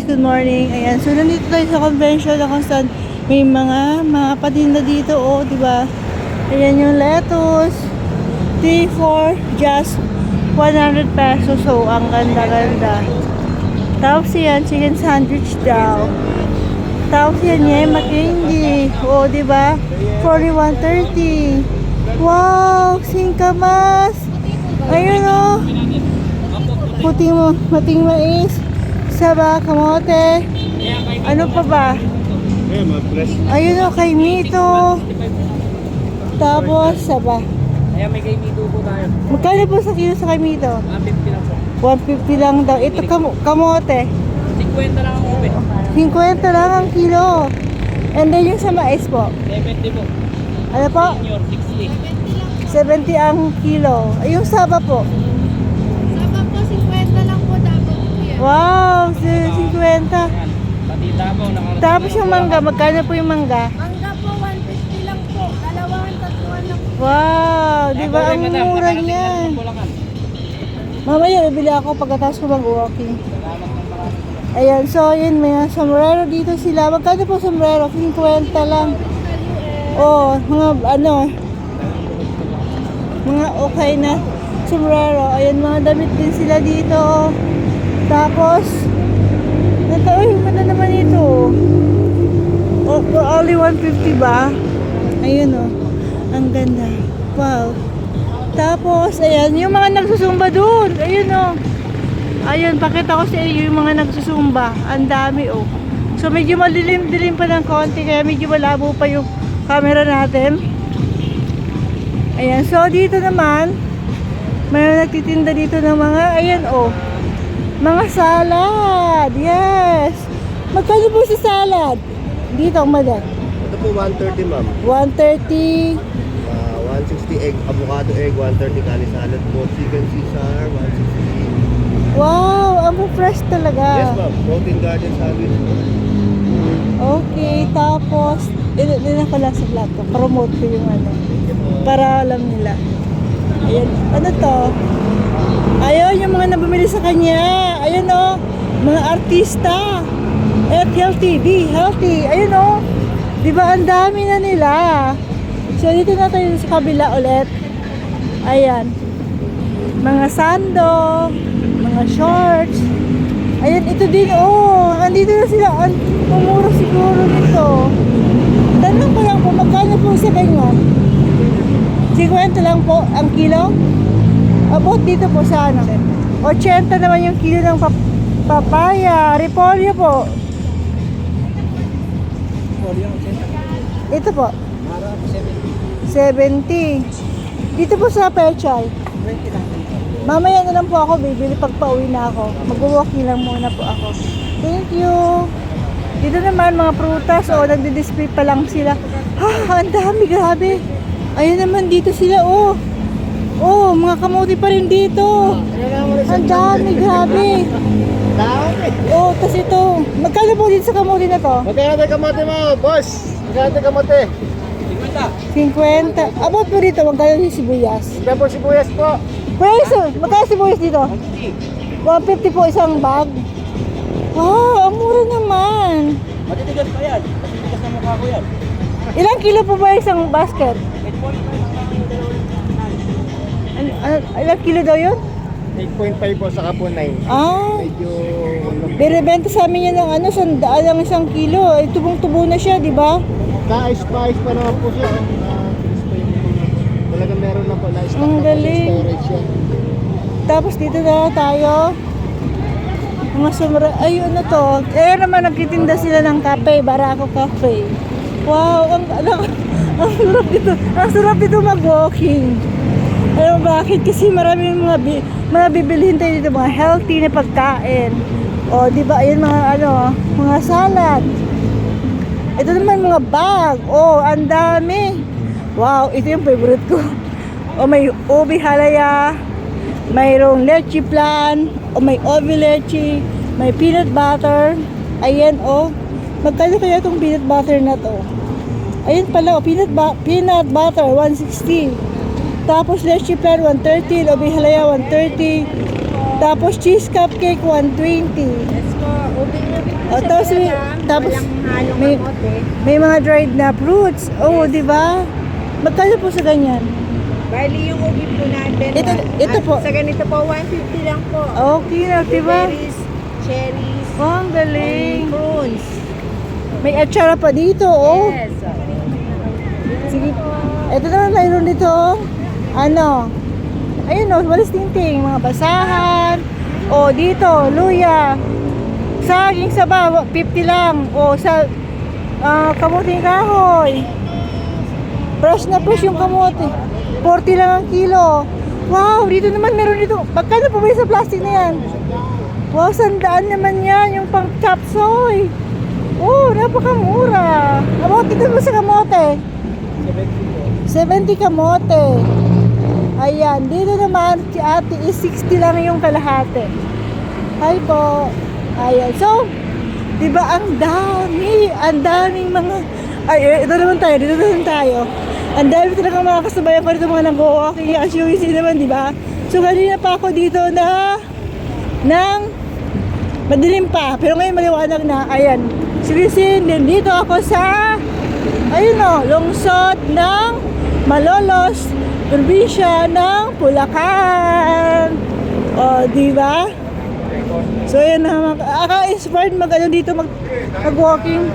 good morning. Ayan, so nandito tayo sa convention na kung saan may mga patinda dito, oh, di ba? Ayan yung lettuce, 3 for just 100 pesos. So, ang ganda-ganda. Tapos yan, chicken sandwich daw. Tapos yan, yema candy. Oh, di ba? 41.30. Wow, singkamas. Ayun, oh. Mating mais, saba, kamote. Ano pa ba? Ayun o, kay Mito. Tapos, saba. Ayan, may kay Mito po tayo. Magkano po sa kilo sa kay Mito? 150 lang po. 150 lang daw. Ito kamote. 50 lang ang ube. 50 lang ang kilo. And then yung sa mais po. 70 po. Ano po? Senior, 60. 70 ang kilo. Ay, yung saba po. Saba po, 50 lang po dapat po yan. Wow, 50. Ayan, patita po. Tapos yung mangga, magkano po yung mangga? Mangga po, 150 lang po. Dalawahan, tatluhan lang po. Wow, di ba ang mura niyan? Mamaya, bibili ako pagkatapos ko mag-walking. Ayan, so yun, may sombrero dito sila. Magkano po sombrero? 50 lang. Oh, mga ano, mga okay na sombrero. Ayan, mga damit din sila dito. Tapos, uy, ano naman ito? Oh, only 150 ba? Ayun, oh. Ang ganda. Wow. Tapos, ayan, yung mga nagsusumba dun. Ayun, oh. Ayun, pakita ko sa inyo yung mga nagsusumba. Ang dami, oh. So, medyo malilim-dilim pa ng konti, kaya medyo malabo pa yung camera natin. Ayan, so dito naman, may nagtitinda dito ng mga, ayan, oh. Mga salad. Yes. Magkano po sa salad? Dito, madam. Ito po 130 ma'am. 130. 160 egg, avocado egg, 130 kani salad po, chicken Caesar, 160. Wow, ang fresh talaga. Yes ma'am, protein garden sandwich po. Okay, tapos ilan ko lang sa vlog ko. Promote ko yung ano. Para alam nila. Ayan, ano to? Ayun, yung mga nabumili sa kanya. Ayun o, mga artista. At healthy, be healthy. Ayun o. Diba, ang dami na nila. So, dito na tayo sa kabila ulit. Ayan. Mga sando, mga shorts. Ayan, ito din, oh. Andito na sila. Umuro siguro nito. Tanong ko lang po, magkano po sa kanya? 50 lang po ang kilo? Abot dito po sa ano? 80 naman yung kilo ng papaya. Repolyo po. Ito po. 70. Dito po sa pechay. Mamaya na lang po ako bibili pag pauwi na ako. Mag-walking lang muna po ako. Thank you. Dito naman mga prutas. O, nagdi-display pa lang sila. Ha, ang dami, grabe. Ayun naman dito sila, oh. Oh, mga kamote pa rin dito. Ang dami, grabe. Oh, tas ito. Magkano po dito sa kamote na to? Magkano kamote mo, boss? Magkano kamote? 50. Abot po dito, magkano yung sibuyas? Ito po sibuyas po. Pweso, magkano sibuyas dito? 150 po isang bag. Wow, ang mura naman. Matitigas pa yan. Matitigas na mukha ko yan. Ilang kilo po ba isang basket? Ilang kilo daw yun? 8.5 po, saka po 9. Ah, Medyo... binibenta sa amin yan ng ano, 100 lang isang kilo. Ay, tubong-tubo na siya, di ba? Ka-spice pa naman po siya. Talagang meron na po na-stock Ang na po sa galing. storage yan. Tapos dito na tayo. Mga sumra... Ay, ano to? Eh naman, nagtitinda sila ng kape. Barako Cafe. Wow, ang sarap dito. Ang sarap dito mag-walking. Alam mo bakit? Kasi maraming mga bibilhin tayo dito. Mga healthy na pagkain. O, di ba? Ayun mga mga salad. Ito naman mga bag. Oh, ang dami. Wow, ito yung favorite ko. O, may ubi halaya. Mayroong leche plan. O, may ovi leche. May peanut butter. Ayan, oh. Magkano kaya itong peanut butter na to? Ayun pala, oh, peanut butter, 160. Tapos leche plan, 130. Obi halaya, 130. Tapos cheese cupcake, 120. Let's go. Ubi na Oh, tapos walang halong may- kamote. may mga dried na fruits. Oh, di ba? Magkano po sa ganyan? Bali yung ubi po natin. Ito po. Sa ganito po, 150 lang po. Okay na, di ba? Blueberries, cherries, Oh, ang galing. and prunes. May atsara pa dito, oh. Yes. Sige. Ito naman mayroon dito. Ano? Ayun o, walis tingting. Mga basahan. O, dito, luya. Saging saba, 50 lang. O, sa kamuting kahoy. Fresh na fresh yung kamote. 40 lang ang kilo. Wow, dito naman meron dito. Magkano po ba yung sa plastic na yan? Wow, 100 naman yan. Yung pang chop soy. Oh, napakamura. Kamote dito mo sa kamote. 70 kamote. Ayan, dito naman si ate is 60 lang yung kalahati. Hi po. Ayan, so, di ba ang daming mga, ay, ito naman tayo, dito naman tayo. Ang dami talaga mga kasabayan ko dito, mga nag-walking as you see naman, di ba? So, kanina pa ako dito nang madilim pa, pero ngayon maliwanag na. Ayan, silisin din dito ako sa, ayun o, lungsod ng Malolos, probinsya ng Bulacan. O, di ba? So, ayan na, inspired mag-ano dito, mag-walking.